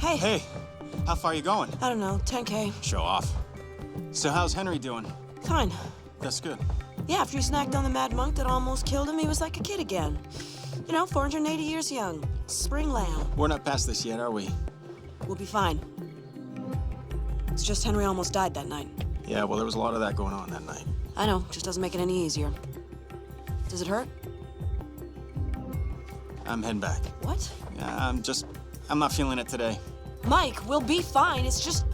Hey. Hey, how far are you going? I don't know, 10K. Show off. So how's Henry doing? Fine. That's good. Yeah, after he snacked on the mad monk that almost killed him, he was like a kid again. You know, 480 years young. Spring lamb. We're not past this yet, are we? We'll be fine. It's just Henry almost died that night. Yeah, well, there was a lot of that going on that night. I know, just doesn't make it any easier. Does it hurt? I'm heading back. What? Yeah, I'm not feeling it today. Mike, we'll be fine. It's just...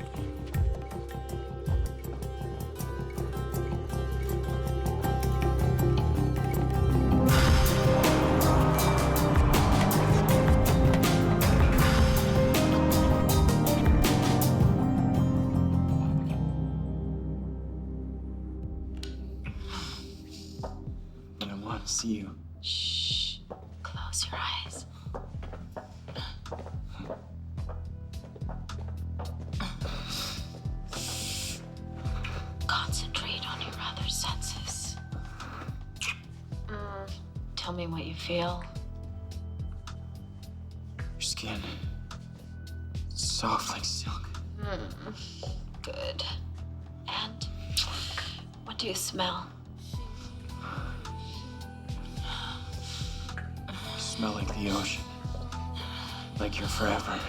I want to see you. Shh. Close your eyes. Concentrate on your other senses. Tell me what you feel. Your skin. Soft like silk. Good. And what do you smell? Smell like the ocean. Like you're forever.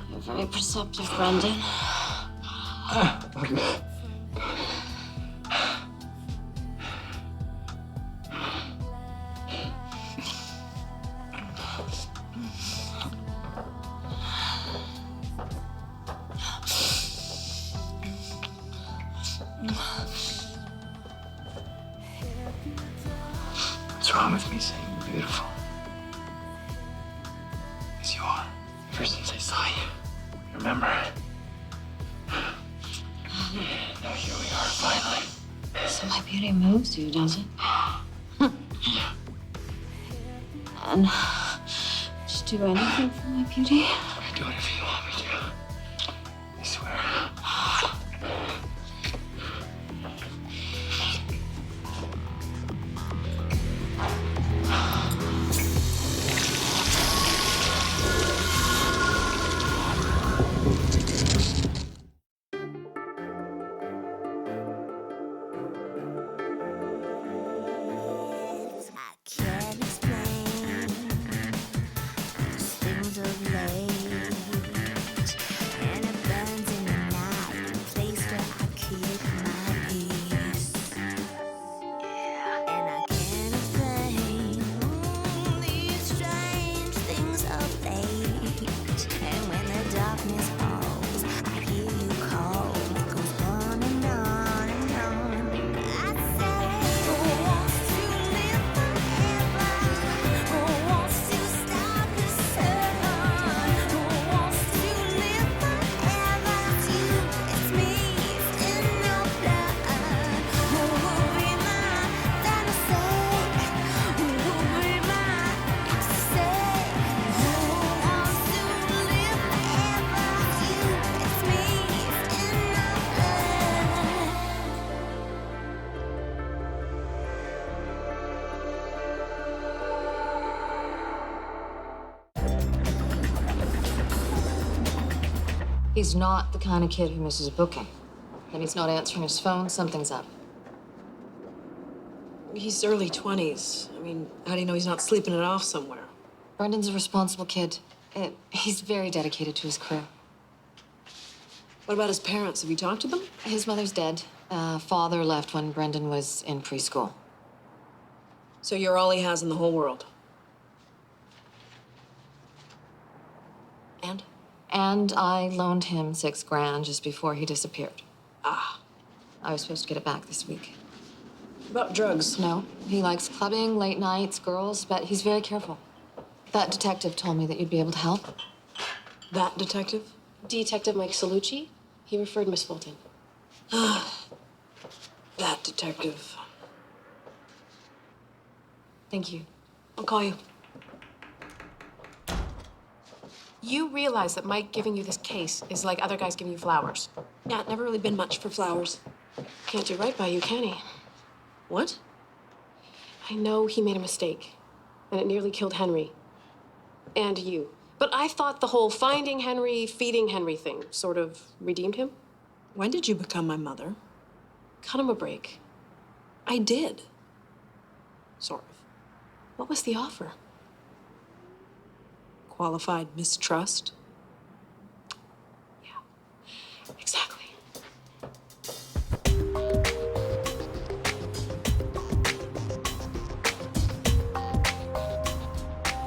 You're very perceptive, Brendan. What's wrong with me saying you're beautiful? As you are. Ever since I saw you. Remember? Now here we are, finally. So my beauty moves you, does it? Yeah. And just do anything for my beauty? I do whatever you want me to. I swear. I can't explain these things of late, and it burns in the night, the place where I keep my peace. And I can't explain these strange things of late, and when the darkness falls, I hear you call. It goes on and on and on. I say, who wants to live forever? Who wants to stop the sun? Who wants to live forever? It's you, it's me, it's in your blood. Who will be my fantasy? Who will be my ecstasy? Who wants to live forever? It's you, it's me, it's in your blood. He's not the kind of kid who misses a booking. When he's not answering his phone, something's up. He's early 20s. I mean, how do you know he's not sleeping it off somewhere? Brendan's a responsible kid. He's very dedicated to his career. What about his parents? Have you talked to them? His mother's dead. Father left when Brendan was in preschool. So you're all he has in the whole world. And? And I loaned him $6,000 just before he disappeared. Ah. I was supposed to get it back this week. About drugs? No, he likes clubbing, late nights, girls, but he's very careful. That detective told me that you'd be able to help. That detective? Detective Mike Salucci. He referred Miss Fulton. That detective. Thank you. I'll call you. You realize that Mike giving you this case is like other guys giving you flowers. Yeah, never really been much for flowers. Can't do right by you, can he? What? I know he made a mistake, and it nearly killed Henry. And you. But I thought the whole finding Henry, feeding Henry thing sort of redeemed him. When did you become my mother? Cut him a break. I did. Sort of. What was the offer? Qualified mistrust. Exactly.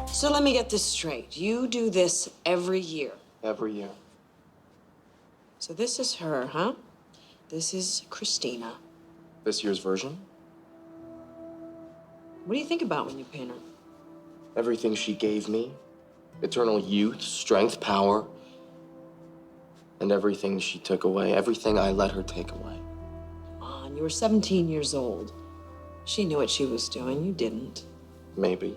So let me get this straight. You do this every year. Every year. So this is her, huh? This is Christina. This year's version? What do you think about when you paint her? Everything she gave me. Eternal youth, strength, power. And everything she took away. Everything I let her take away. You were 17 years old. She knew what she was doing. You didn't. Maybe.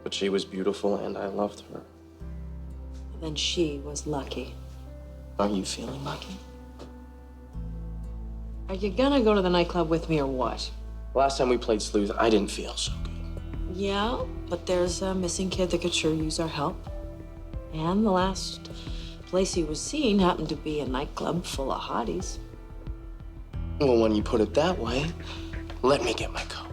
But she was beautiful and I loved her. And then she was lucky. Aren't you feeling lucky? Are you gonna go to the nightclub with me or what? Last time we played sleuth, I didn't feel so good. Yeah, but there's a missing kid that could sure use our help. And the last place he was seen happened to be a nightclub full of hotties. Well, when you put it that way, let me get my coat.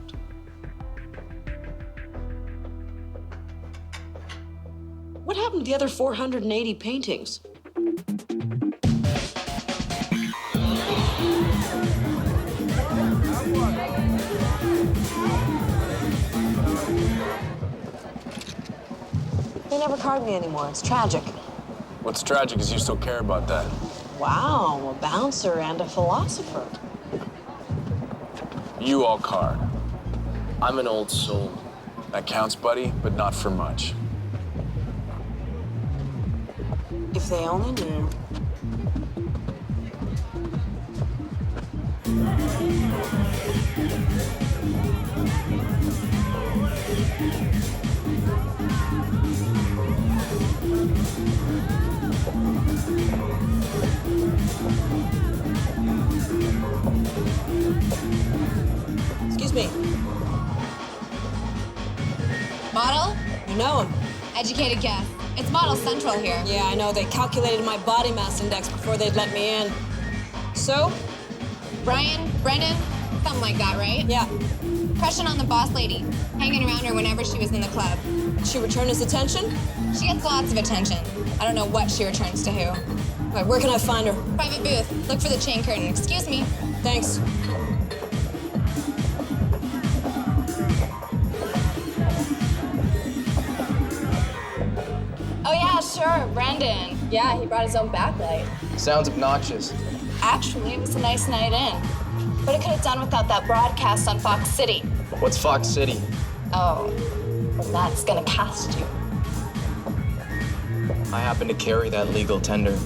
What happened to the other 480 paintings? They never card me anymore. It's tragic. What's tragic is you still care about that. Wow, a bouncer and a philosopher. You all card. I'm an old soul. That counts, buddy, but not for much. If they only knew. Excuse me. Model? You know him. Educated guess. It's Model Central here. Yeah, I know. They calculated my body mass index before they'd let me in. So? Brian? Brennan? Something like that, right? Yeah. Crushing on the boss lady. Hanging around her whenever she was in the club. She returned his attention? She gets lots of attention. I don't know what she returns to who. All right, where can I find her? Private booth. Look for the chain curtain. Excuse me. Thanks. Oh yeah, sure, Brendan. Yeah, he brought his own backlight. Sounds obnoxious. Actually, it was a nice night in. But it could have done without that broadcast on Fox City. What's Fox City? Oh, well, that's gonna cast you. I happen to carry that legal tender.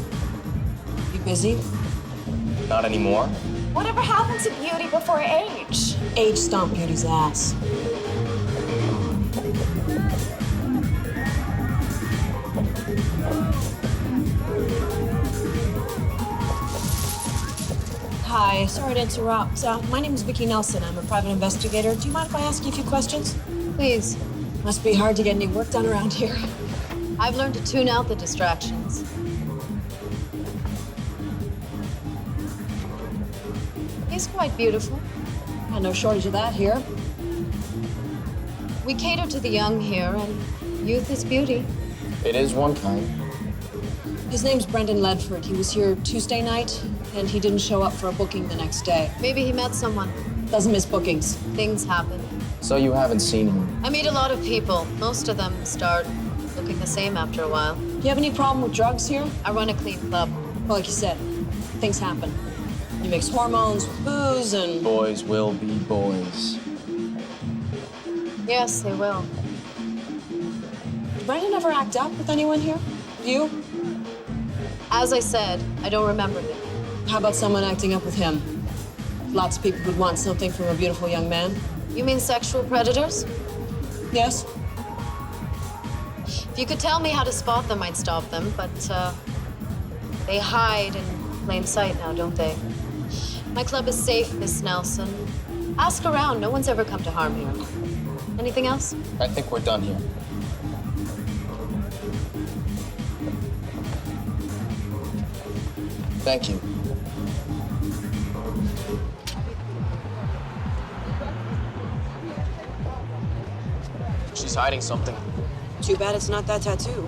You busy? Not anymore. Whatever happened to beauty before age? Age stomp Beauty's ass. Hi, sorry to interrupt. My name is Vicki Nelson. I'm a private investigator. Do you mind if I ask you a few questions? Please. Must be hard to get any work done around here. I've learned to tune out the distractions. He's quite beautiful. No shortage of that here. We cater to the young here, and youth is beauty. It is one kind. His name's Brendan Ledford. He was here Tuesday night, and he didn't show up for a booking the next day. Maybe he met someone. Doesn't miss bookings. Things happen. So you haven't seen him? I meet a lot of people. Most of them start looking the same after a while. Do you have any problem with drugs here? I run a clean club. Well, like you said, things happen. You mix hormones with booze and... Boys will be boys. Yes, they will. Did Brendan ever act up with anyone here? You? As I said, I don't remember him. How about someone acting up with him? Lots of people would want something from a beautiful young man. You mean sexual predators? Yes? If you could tell me how to spot them, I'd stop them, but they hide in plain sight now, don't they? My club is safe, Miss Nelson. Ask around. No one's ever come to harm here. Anything else? I think we're done here. Thank you. She's hiding something. Too bad it's not that tattoo.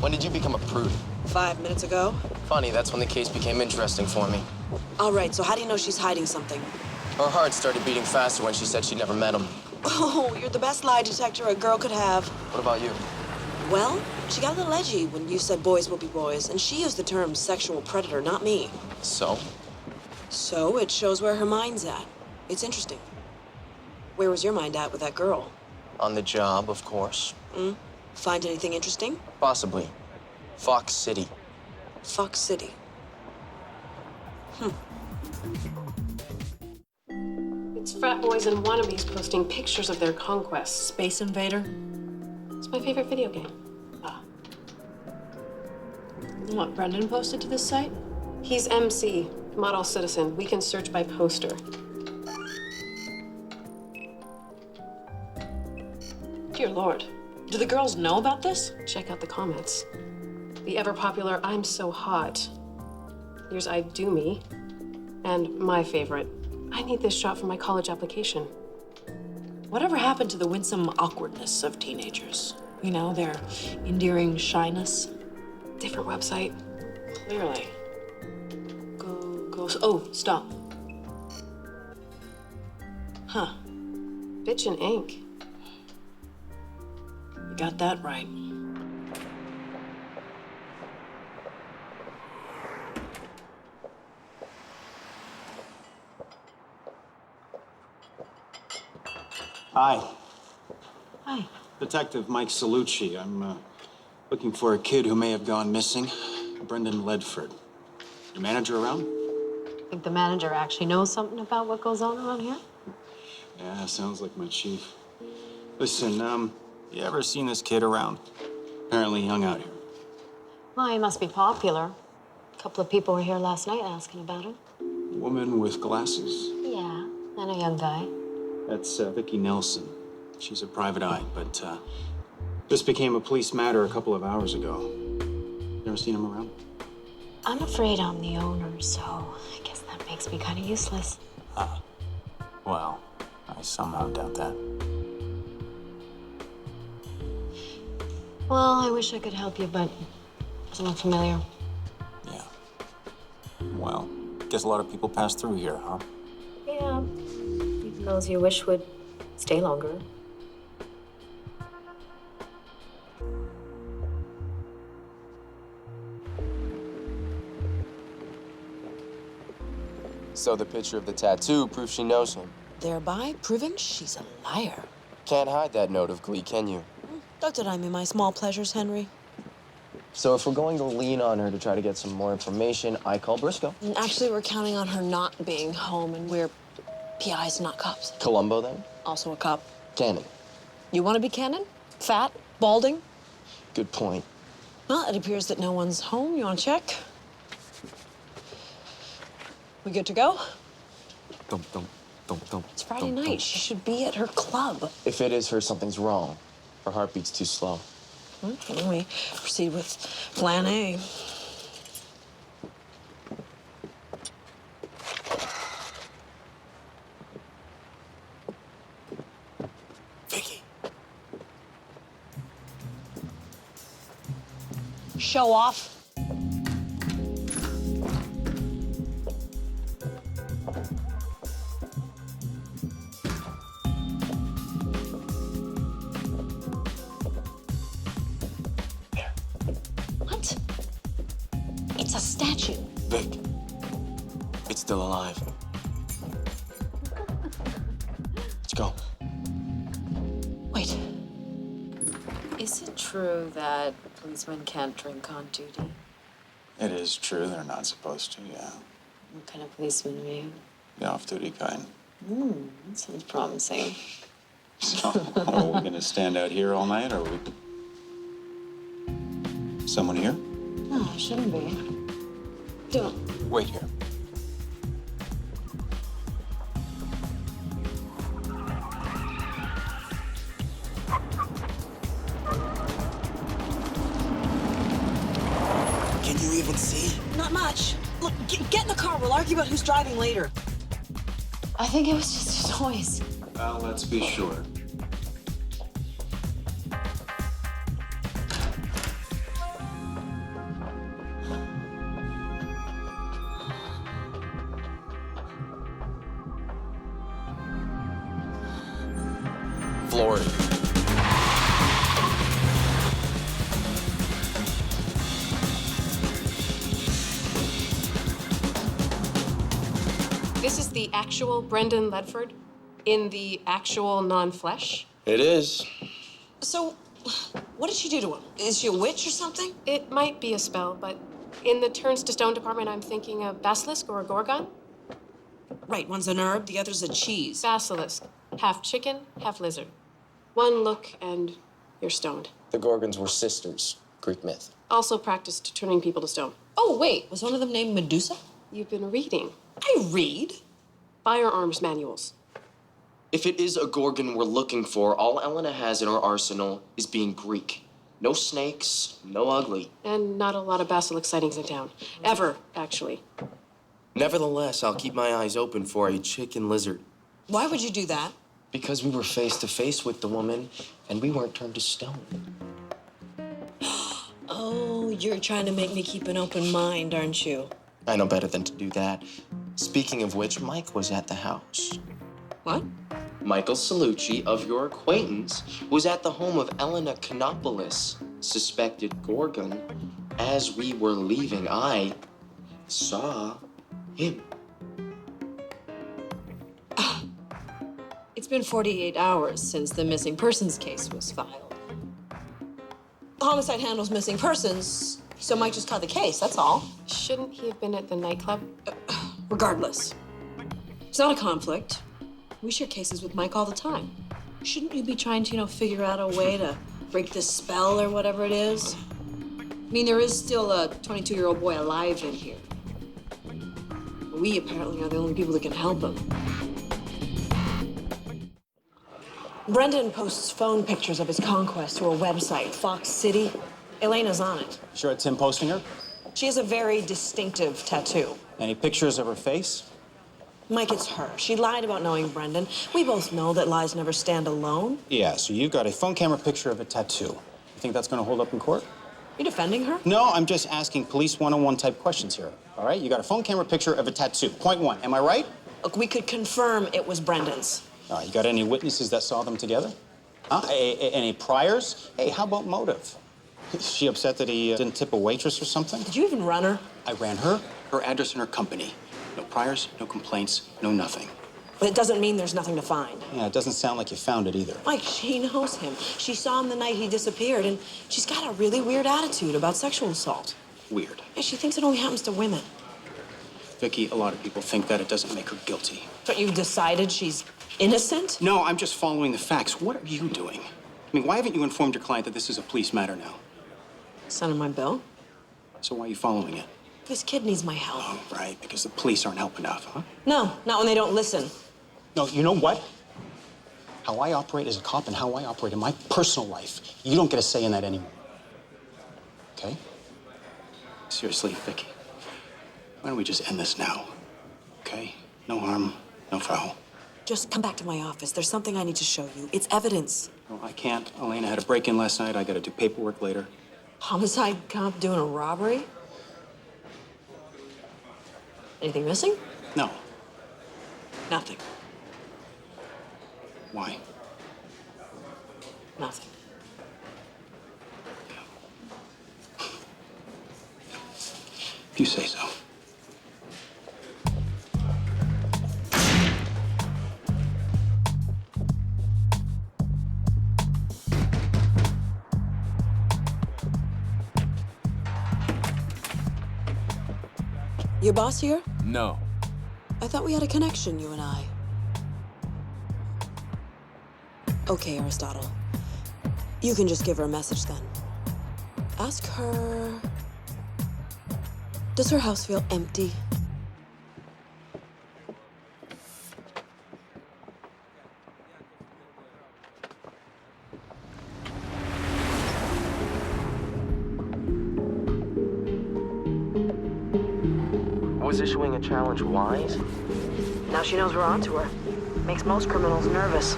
When did you become a prude? 5 minutes ago. Funny, that's when the case became interesting for me. All right, so how do you know she's hiding something? Her heart started beating faster when she said she'd never met him. Oh, you're the best lie detector a girl could have. What about you? Well, she got a little edgy when you said boys will be boys, and she used the term sexual predator, not me. So? So it shows where her mind's at. It's interesting. Where was your mind at with that girl? On the job, of course. Find anything interesting? Possibly. Fox City. Fox City. It's frat boys and wannabes posting pictures of their conquests. Space Invader? It's my favorite video game. Ah. And what, Brendan posted to this site? He's MC, model citizen. We can search by poster. Dear Lord. Do the girls know about this? Check out the comments. The ever-popular I'm so hot. Here's I do me. And my favorite. I need this shot for my college application. Whatever happened to the winsome awkwardness of teenagers? You know, their endearing shyness? Different website. Clearly. Oh, stop. Huh. Bitch in ink. You got that right. Hi, Hi. Detective Mike Salucci. I'm looking for a kid who may have gone missing, Brendan Ledford. Your manager around? Think the manager actually knows something about what goes on around here? Yeah, sounds like my chief. Listen, you ever seen this kid around? Apparently he hung out here. Well, he must be popular. A couple of people were here last night asking about him. Woman with glasses. Yeah, and a young guy. That's Vicki Nelson. She's a private eye, but this became a police matter a couple of hours ago. You ever seen him around? I'm afraid I'm the owner, so I guess that makes me kind of useless. Well, I somehow doubt that. Well, I wish I could help you, but doesn't look familiar. Yeah. Well, guess a lot of people pass through here, huh? Yeah, even those you wish would stay longer. So the picture of the tattoo proves she knows him. Thereby proving she's a liar. Can't hide that note of glee, can you? Don't deny me my small pleasures, Henry. So if we're going to lean on her to try to get some more information, I call Briscoe. And actually, we're counting on her not being home, and we're PIs, not cops. Columbo, then? Also a cop. Cannon. You want to be Cannon? Fat? Balding? Good point. Well, it appears that no one's home. You want to check? We good to go? Don't. It's Friday night. She should be at her club. If it is her, something's wrong. Her heartbeat's too slow. Why don't we proceed with plan A? Vicky. Show off. What? It's a statue. Vic. It's still alive. Let's go. Wait. Is it true that policemen can't drink on duty? It is true, they're not supposed to, yeah. What kind of policeman are you? The off-duty kind. That sounds promising. So, are we gonna stand out here all night, or are we... Someone here? No, it shouldn't be. Don't. Wait here. Can you even see? Not much. Look, get in the car. We'll argue about who's driving later. I think it was just a noise. Well, let's be sure. Floored. This is the actual Brendan Ledford in the actual non-flesh. It is. So, what did she do to him? Is she a witch or something? It might be a spell, but in the turns to stone department, I'm thinking a basilisk or a gorgon. Right, one's an herb, the other's a cheese. Basilisk. Half chicken, half lizard. One look and you're stoned. The Gorgons were sisters. Greek myth. Also practiced turning people to stone. Oh, wait, was one of them named Medusa? You've been reading I read. firearms manuals. If it is a Gorgon we're looking for, all Elena has in her arsenal is being Greek. No snakes, no ugly. And not a lot of basilisk sightings in town. Ever, actually. Nevertheless, I'll keep my eyes open for a chicken lizard. Why would you do that? Because we were face to face with the woman, and we weren't turned to stone. Oh, you're trying to make me keep an open mind, aren't you? I know better than to do that. Speaking of which, Mike was at the house. What? Michael Salucci, of your acquaintance, was at the home of Elena Kanopoulos, suspected Gorgon. As we were leaving, I saw him. It's been 48 hours since the missing persons case was filed. Homicide handles missing persons, so Mike just caught the case, that's all. Shouldn't he have been at the nightclub? Regardless, it's not a conflict. We share cases with Mike all the time. Shouldn't you be trying to, figure out a way to break this spell or whatever it is? I mean, there is still a 22-year-old boy alive in here. We apparently are the only people that can help him. Brendan posts phone pictures of his conquest to a website, Fox City. Elena's on it. Sure it's him posting her? She has a very distinctive tattoo. Any pictures of her face? Mike, it's her. She lied about knowing Brendan. We both know that lies never stand alone. Yeah, so you got a phone camera picture of a tattoo. You think that's gonna hold up in court? You defending her? No, I'm just asking police 101 type questions here. All right, you got a phone camera picture of a tattoo. Point one, am I right? Look, we could confirm it was Brendan's. All right, you got any witnesses that saw them together? Huh? Any priors? Hey, how about motive? Is she upset that he didn't tip a waitress or something? Did you even run her? I ran her address, and her company. No priors, no complaints, no nothing. But it doesn't mean there's nothing to find. Yeah, it doesn't sound like you found it either. Mike, she knows him. She saw him the night he disappeared, and she's got a really weird attitude about sexual assault. Weird. Yeah, she thinks it only happens to women. Vicky, a lot of people think that. It doesn't make her guilty. But you've decided she's innocent? No, I'm just following the facts. What are you doing? I mean, why haven't you informed your client that this is a police matter now? Send him my bill. So why are you following it? This kid needs my help. Oh, right, because the police aren't helping enough, huh? No, not when they don't listen. No, you know what? How I operate as a cop and how I operate in my personal life, you don't get a say in that anymore. Okay? Seriously, Vicky, why don't we just end this now? Okay? No harm, no foul. Just come back to my office. There's something I need to show you. It's evidence. No, I can't. Elena had a break-in last night. I gotta do paperwork later. Homicide cop doing a robbery? Anything missing? No. Nothing. Why? Nothing. If you say so. Your boss here? No. I thought we had a connection, you and I. Okay, Aristotle. You can just give her a message then. Ask her... Does her house feel empty? Was issuing a challenge wise? Now she knows we're onto her. Makes most criminals nervous.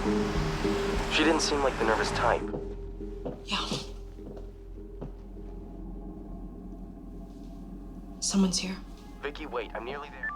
She didn't seem like the nervous type. Yeah. Someone's here. Vicky, wait, I'm nearly there.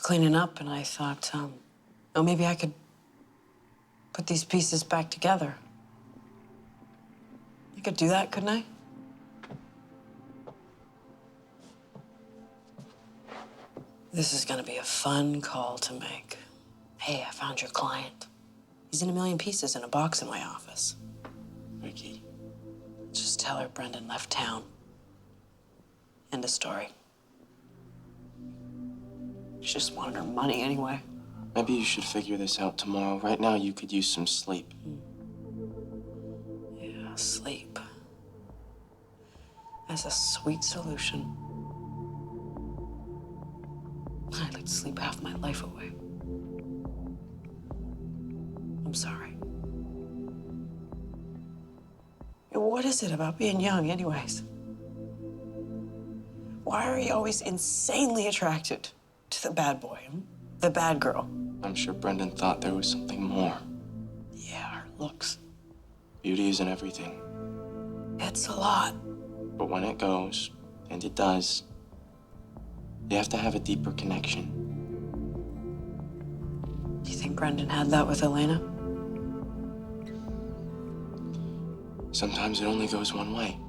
Cleaning up, and I thought, oh, maybe I could put these pieces back together. I could do that, couldn't I? This is gonna be a fun call to make. Hey, I found your client. He's in a million pieces in a box in my office. Vicky. Just tell her Brendan left town. End of story. She just wanted her money anyway. Maybe you should figure this out tomorrow. Right now, you could use some sleep. Yeah, sleep. That's a sweet solution. I'd like to sleep half my life away. I'm sorry. What is it about being young, anyways? Why are you always insanely attracted to the bad boy, the bad girl? I'm sure Brendan thought there was something more. Yeah, her looks. Beauty isn't everything. It's a lot. But when it goes, and it does, you have to have a deeper connection. Do you think Brendan had that with Elena? Sometimes it only goes one way.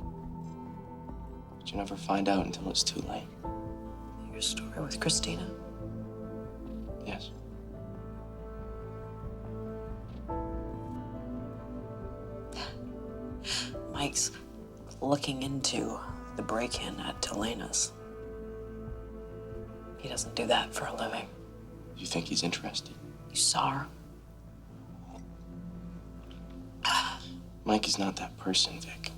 But you never find out until it's too late. Your story with Christina? Yes. Mike's looking into the break-in at Elena's. He doesn't do that for a living. You think he's interested? You saw her? Mike is not that person, Vic.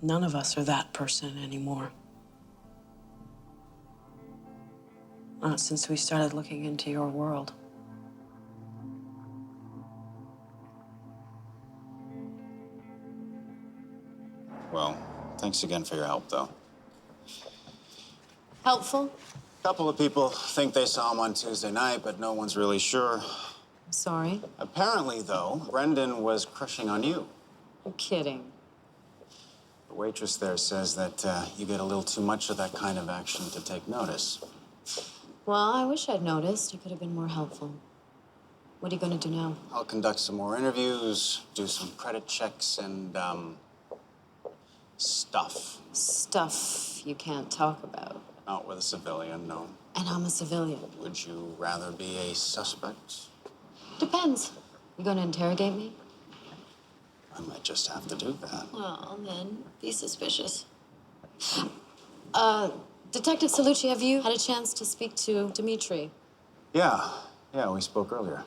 None of us are that person anymore. Not since we started looking into your world. Well, thanks again for your help, though. Helpful? A couple of people think they saw him on Tuesday night, but no one's really sure. I'm sorry. Apparently, though, Brendan was crushing on you. You're kidding. The waitress there says that you get a little too much of that kind of action to take notice. Well, I wish I'd noticed. You could have been more helpful. What are you going to do now? I'll conduct some more interviews, do some credit checks, and, stuff. Stuff you can't talk about. Not with a civilian, no. And I'm a civilian. Would you rather be a suspect? Depends. You going to interrogate me? I might just have to do that. Well, then, be suspicious. Detective Salucci, have you had a chance to speak to Dimitri? Yeah, we spoke earlier.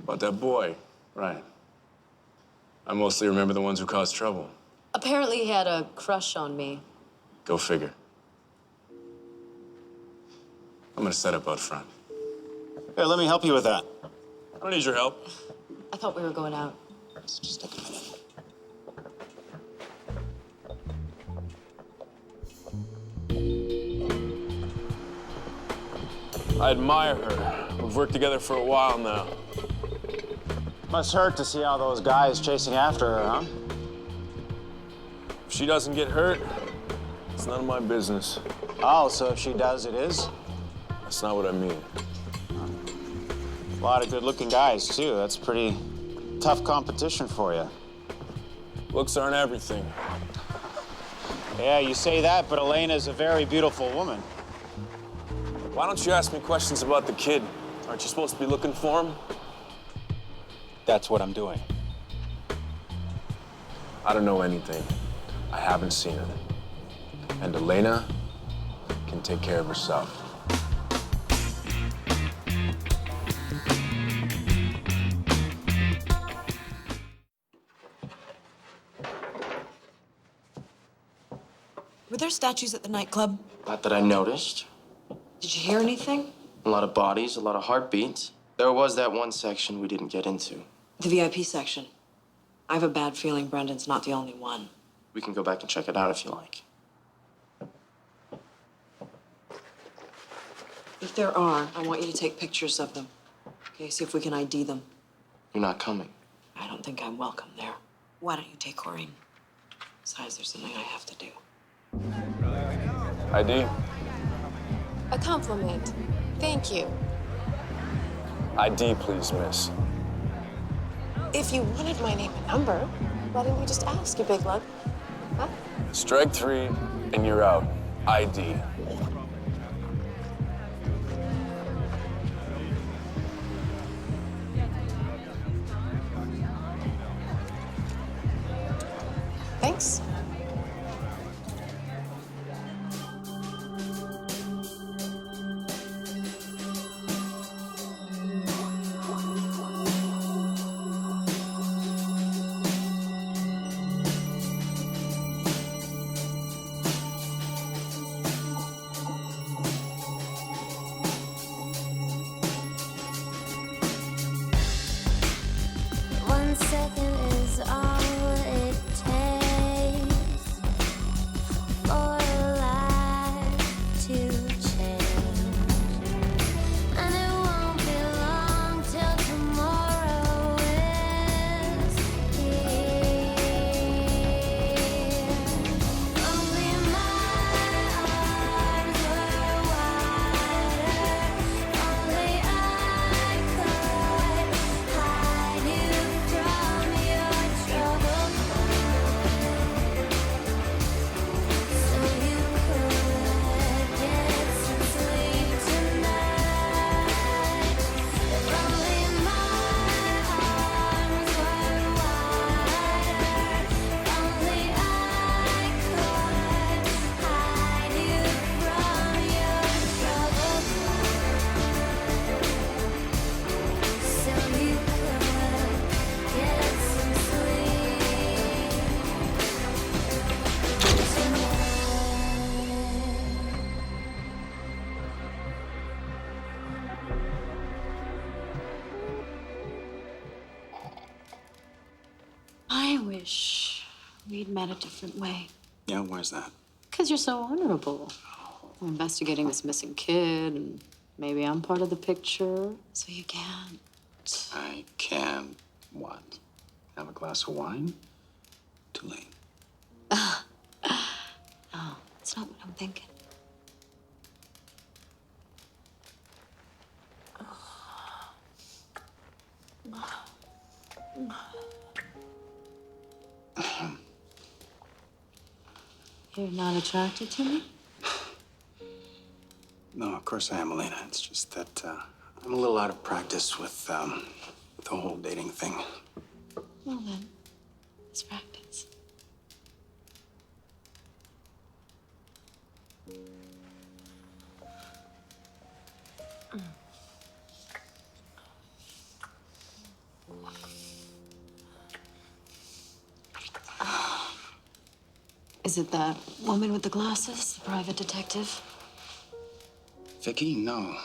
About that boy, right. I mostly remember the ones who caused trouble. Apparently he had a crush on me. Go figure. I'm gonna set up out front. Here, let me help you with that. I don't need your help. I thought we were going out. Just take a minute. I admire her. We've worked together for a while now. Must hurt to see all those guys chasing after her, huh? If she doesn't get hurt, it's none of my business. Oh, so if she does, it is? That's not what I mean. A lot of good-looking guys, too. That's pretty tough competition for you. Looks aren't everything. Yeah, you say that, but Elena's a very beautiful woman. Why don't you ask me questions about the kid? Aren't you supposed to be looking for him? That's what I'm doing. I don't know anything. I haven't seen her. And Elena can take care of herself. Were there statues at the nightclub? Not that I noticed. Did you hear anything? A lot of bodies, a lot of heartbeats. There was that one section we didn't get into. The VIP section. I have a bad feeling Brendan's not the only one. We can go back and check it out if you like. If there are, I want you to take pictures of them. Okay, see if we can ID them. You're not coming. I don't think I'm welcome there. Why don't you take Corinne? Besides, there's something I have to do. ID? A compliment. Thank you. ID, please, miss. If you wanted my name and number, why didn't you just ask, you big lug? Huh? Strike 3, and you're out. ID. Thanks. One second is all it takes for a life to change, and it won't be long till tomorrow is here. Only my arms were wider, only I could hide you from your troubled mind, so you could get some sleep tonight. If only my arms were wider, only I could hide you from your troubled mind, so you could get some sleep tonight. I wish we'd met a different way. Yeah, why's that? Because you're so honorable. We're investigating this missing kid, and maybe I'm part of the picture, so you can't. I can what? Have a glass of wine? Too late. No, that's not what I'm thinking. You're not attracted to me? No, of course I am, Elena. It's just that I'm a little out of practice with the whole dating thing. Well then, let's practice. Is it that woman with the glasses, the private detective? Vicky, no.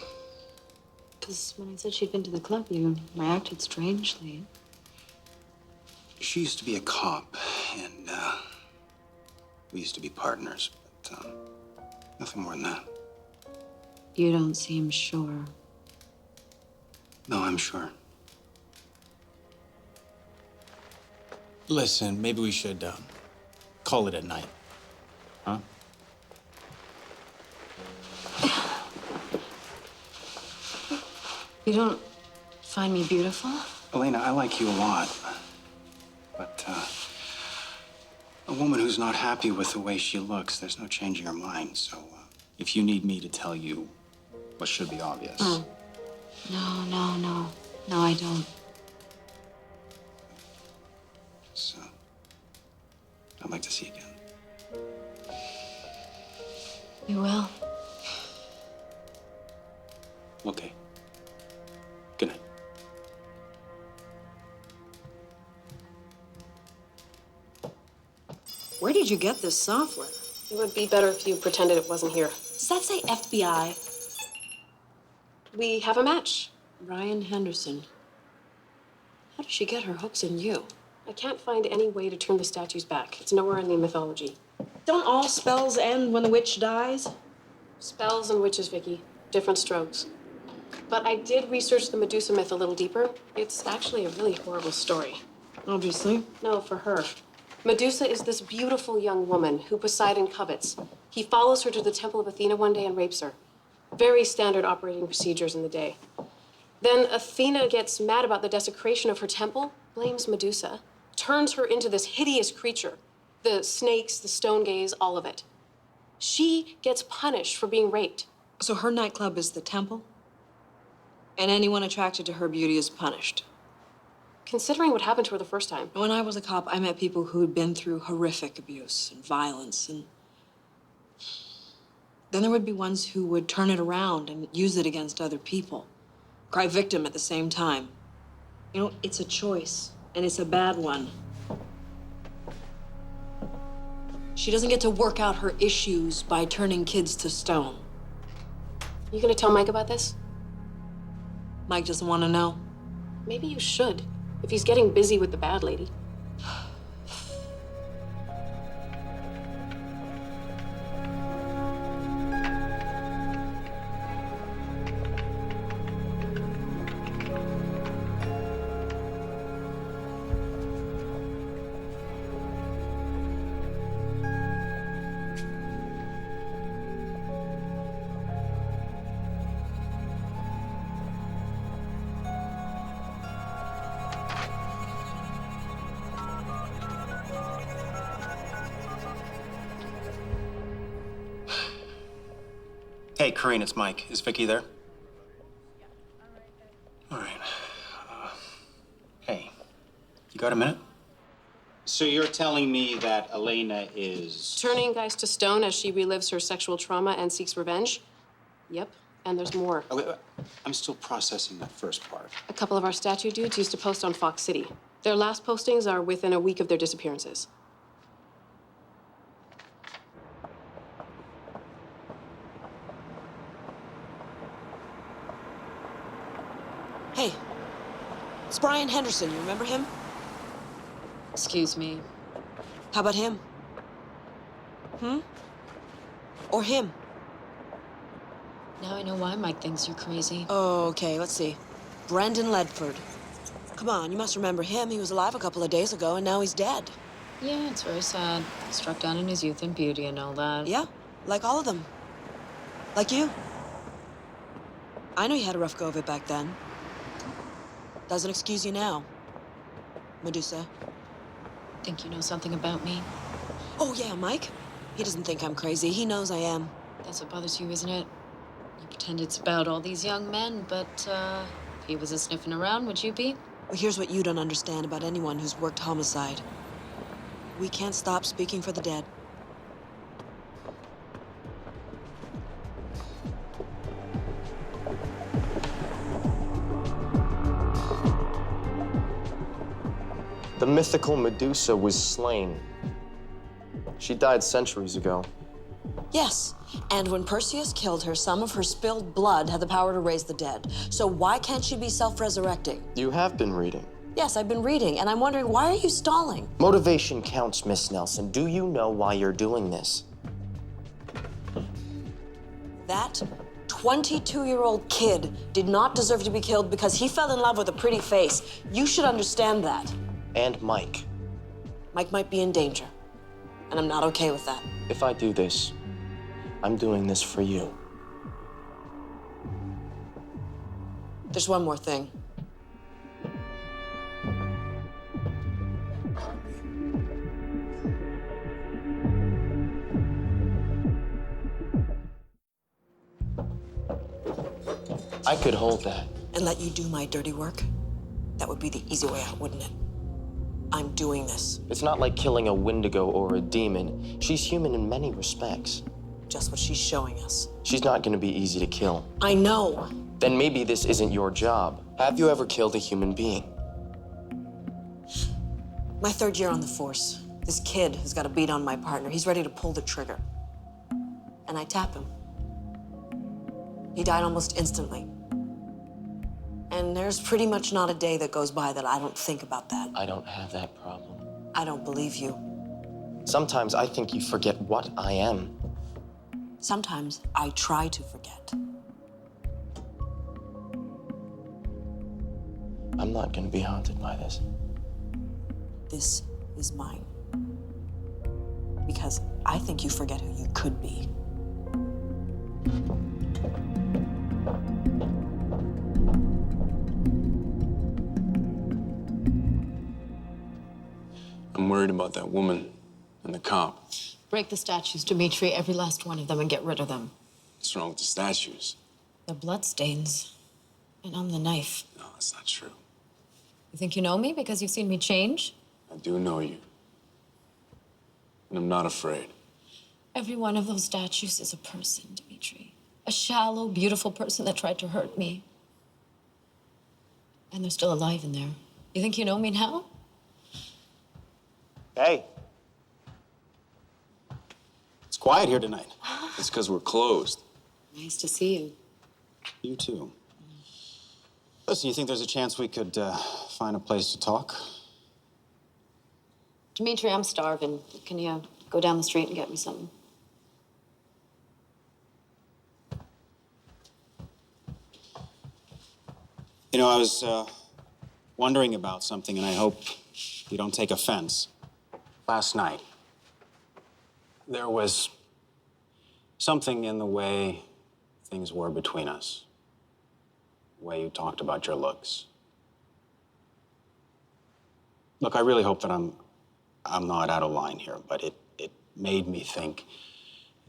Because when I said she'd been to the club, you reacted strangely. She used to be a cop, and we used to be partners, but nothing more than that. You don't seem sure. No, I'm sure. Listen, maybe we should call it a night. Huh? You don't find me beautiful? Elena, I like you a lot. But a woman who's not happy with the way she looks, there's no changing her mind. So if you need me to tell you what should be obvious. No, I don't. So, I'd like to see you again. You will. Okay. Good night. Where did you get this software? It would be better if you pretended it wasn't here. Does that say FBI? We have a match. Ryan Henderson. How did she get her hooks in you? I can't find any way to turn the statues back. It's nowhere in the mythology. Don't all spells end when the witch dies? Spells and witches, Vicky. Different strokes. But I did research the Medusa myth a little deeper. It's actually a really horrible story. Obviously. No, for her. Medusa is this beautiful young woman who Poseidon covets. He follows her to the temple of Athena one day and rapes her. Very standard operating procedures in the day. Then Athena gets mad about the desecration of her temple, blames Medusa, turns her into this hideous creature. The snakes, the stone gaze, all of it. She gets punished for being raped. So her nightclub is the temple? And anyone attracted to her beauty is punished? Considering what happened to her the first time. When I was a cop, I met people who had been through horrific abuse and violence, and then there would be ones who would turn it around and use it against other people, cry victim at the same time. You know, it's a choice, and it's a bad one. She doesn't get to work out her issues by turning kids to stone. You gonna tell Mike about this? Mike doesn't want to know. Maybe you should, if he's getting busy with the bad lady. Hey, Corinne, it's Mike. Is Vicky there? All right. Hey, you got a minute? So you're telling me that Elena is... Turning guys to stone as she relives her sexual trauma and seeks revenge? Yep, and there's more. Okay, I'm still processing that first part. A couple of our statue dudes used to post on Fox City. Their last postings are within a week of their disappearances. Hey, it's Brian Henderson. You remember him? Excuse me. How about him? Or him? Now I know why Mike thinks you're crazy. Oh, okay, let's see. Brendan Ledford. Come on, you must remember him. He was alive a couple of days ago, and now he's dead. Yeah, it's very sad. Struck down in his youth and beauty and all that. Yeah, like all of them. Like you. I know you had a rough go of it back then. Doesn't excuse you now, Medusa. Think you know something about me? Oh, yeah, Mike. He doesn't think I'm crazy. He knows I am. That's what bothers you, isn't it? You pretend it's about all these young men, but, if he was a sniffing around, would you be? Well, here's what you don't understand about anyone who's worked homicide. We can't stop speaking for the dead. The mythical Medusa was slain. She died centuries ago. Yes, and when Perseus killed her, some of her spilled blood had the power to raise the dead. So why can't she be self-resurrecting? You have been reading. Yes, I've been reading, and I'm wondering, why are you stalling? Motivation counts, Miss Nelson. Do you know why you're doing this? That 22-year-old kid did not deserve to be killed because he fell in love with a pretty face. You should understand that. And Mike. Mike might be in danger, and I'm not okay with that. If I do this, I'm doing this for you. There's one more thing. I could hold that. And let you do my dirty work? That would be the easy way out, wouldn't it? I'm doing this. It's not like killing a Wendigo or a demon. She's human in many respects. Just what she's showing us. She's not gonna be easy to kill. I know. Then maybe this isn't your job. Have you ever killed a human being? My 3rd year on the force. This kid has got a beat on my partner. He's ready to pull the trigger. And I tap him. He died almost instantly. And there's pretty much not a day that goes by that I don't think about that. I don't have that problem. I don't believe you. Sometimes I think you forget what I am. Sometimes I try to forget. I'm not gonna be haunted by this. This is mine. Because I think you forget who you could be. I'm worried about that woman and the cop. Break the statues, Dimitri, every last one of them, and get rid of them. What's wrong with the statues? The bloodstains. And on the knife. No, that's not true. You think you know me because you've seen me change? I do know you. And I'm not afraid. Every one of those statues is a person, Dimitri. A shallow, beautiful person that tried to hurt me. And they're still alive in there. You think you know me now? Hey. It's quiet here tonight. It's because we're closed. Nice to see you. You too. Listen, you think there's a chance we could find a place to talk? Dimitri, I'm starving. Can you go down the street and get me something? You know, I was wondering about something, and I hope you don't take offense. Last night, there was something in the way things were between us. The way you talked about your looks. Look, I really hope that I'm not out of line here, but it made me think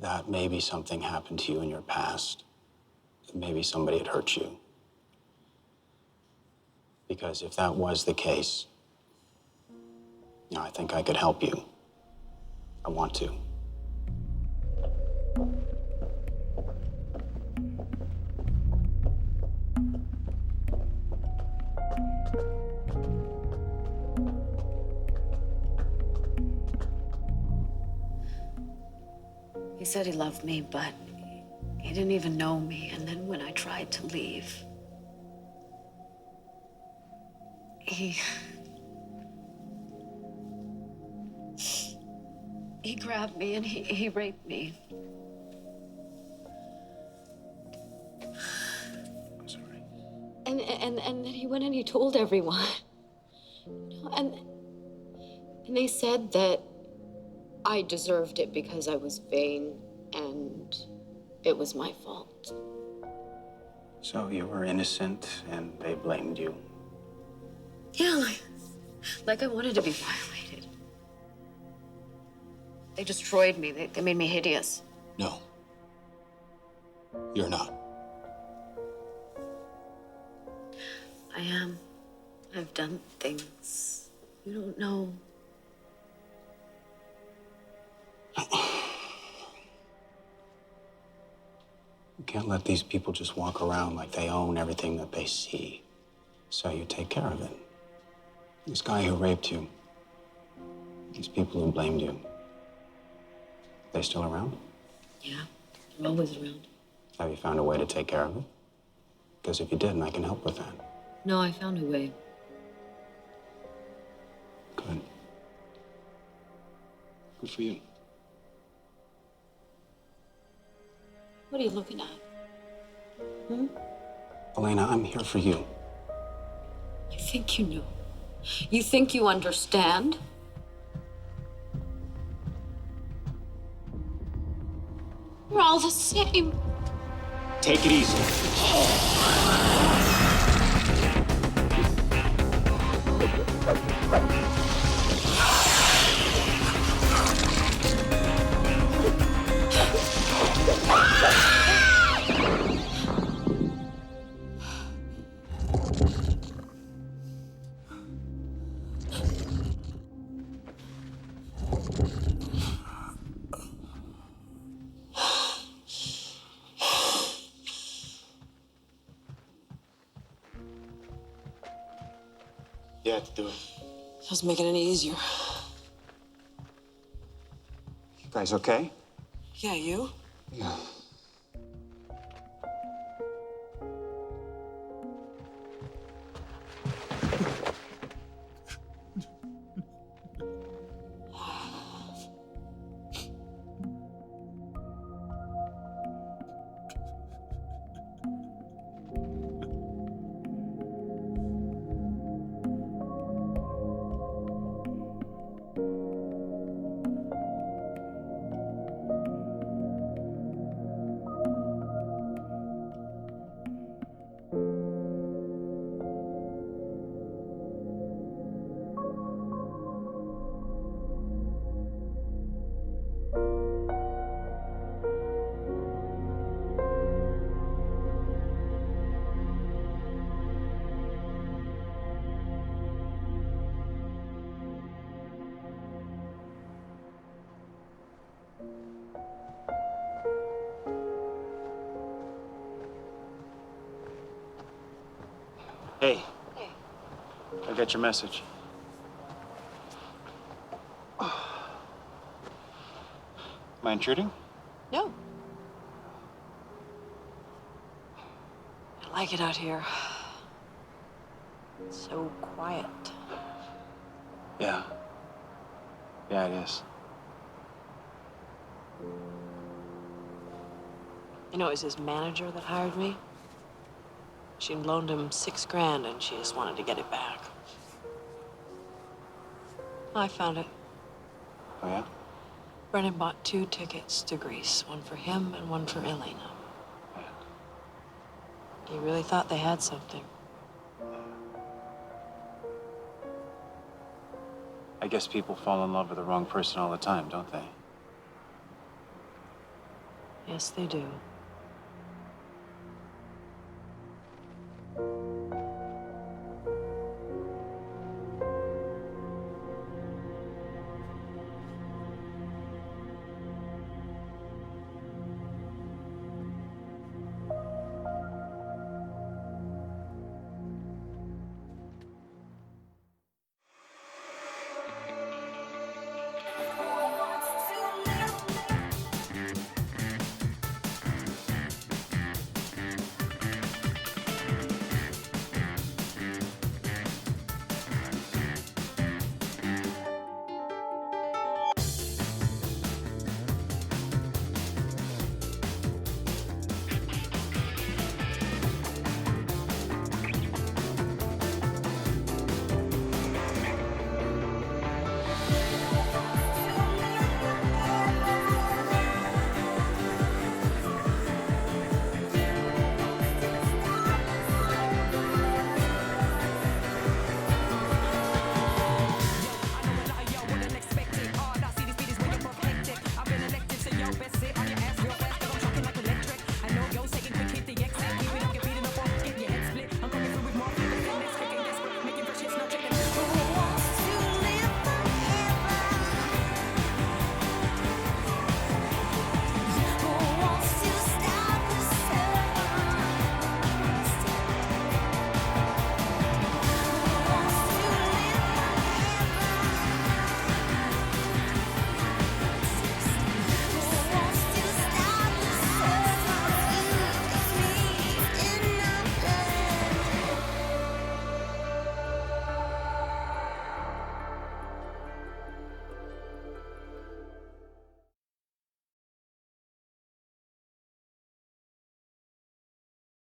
that maybe something happened to you in your past. That maybe somebody had hurt you. Because if that was the case, you know, I think I could help you. I want to. He said he loved me, but he didn't even know me. And then when I tried to leave, he grabbed me and he raped me. I'm sorry. And then he went and he told everyone. And they said that I deserved it because I was vain and it was my fault. So you were innocent and they blamed you. Yeah, like I wanted to be violated. They destroyed me. They made me hideous. No. You're not. I am. I've done things you don't know. You can't let these people just walk around like they own everything that they see. So you take care of it. This guy who raped you, these people who blamed you, they still around? Yeah, they're always around. Have you found a way to take care of it? Because if you didn't, I can help with that. No, I found a way. Good. Good for you. What are you looking at? Hmm? Elena, I'm here for you. You think you know? You think you understand? all the same. Take it easy. Yeah, to do it. Doesn't make it any easier. You guys okay? Yeah, you? Yeah. Hey. Hey. I got your message. Am I intruding? No. I like it out here. It's so quiet. Yeah. Yeah, it is. You know, it was his manager that hired me. She'd loaned him $6,000 and she just wanted to get it back. I found it. Oh, yeah? Brennan bought 2 tickets to Greece, one for him and one for Elena. He really thought they had something. I guess people fall in love with the wrong person all the time, don't they? Yes, they do.